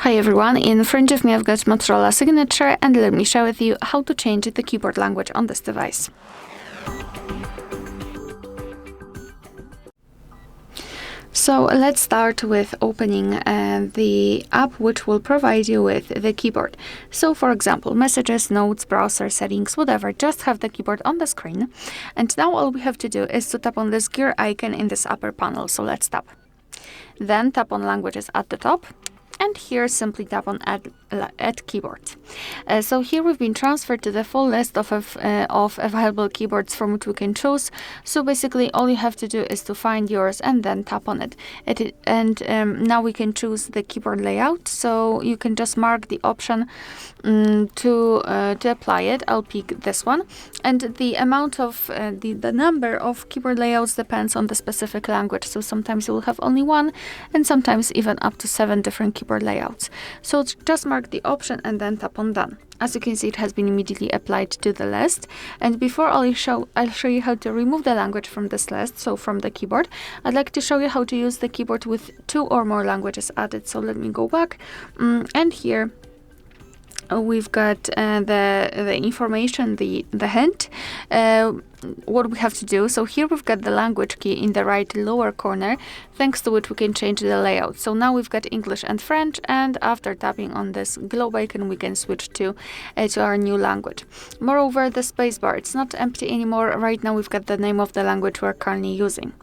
Hi everyone, in front of me I've got Motorola Signature, and let me share with you how to change the keyboard language on this device. So let's start with opening the app which will provide you with the keyboard. So for example, messages, notes, browser, settings, whatever, just have the keyboard on the screen. And now all we have to do is to tap on this gear icon in this upper panel. So let's tap. Then tap on languages at the top. And here simply tap on add keyboard. So here we've been transferred to the full list of available keyboards from which we can choose. So basically all you have to do is to find yours and then tap on it. Now we can choose the keyboard layout. So you can just mark the option to apply it. I'll pick this one. And the amount of the number of keyboard layouts depends on the specific language. So sometimes you will have only one, and sometimes even up to 7 different keyboard layouts. So just mark the option and then tap on done. As you can see, it has been immediately applied to the list. And before I'll show you how to remove the language from this list, so from the keyboard, I'd like to show you how to use the keyboard with 2 or more languages added. So let me go back, and here we've got the information, the hint, what we have to do. So here we've got the language key in the right lower corner, thanks to which we can change the layout. So now we've got English and French, and after tapping on this globe icon, we can switch to our new language. Moreover, the spacebar, it's not empty anymore. Right now we've got the name of the language we're currently using.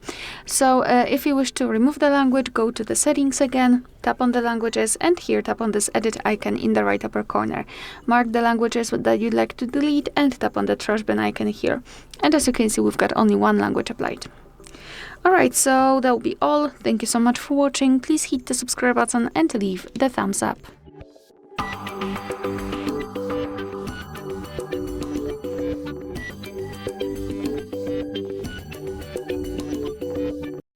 So if you wish to remove the language, go to the settings again, tap on the languages, and here tap on this edit icon in the right upper corner. Mark the languages that you'd like to delete and tap on the trash bin icon here. And as you can see, we've got only one language applied. Alright, so that will be all. Thank you so much for watching. Please hit the subscribe button and leave the thumbs up.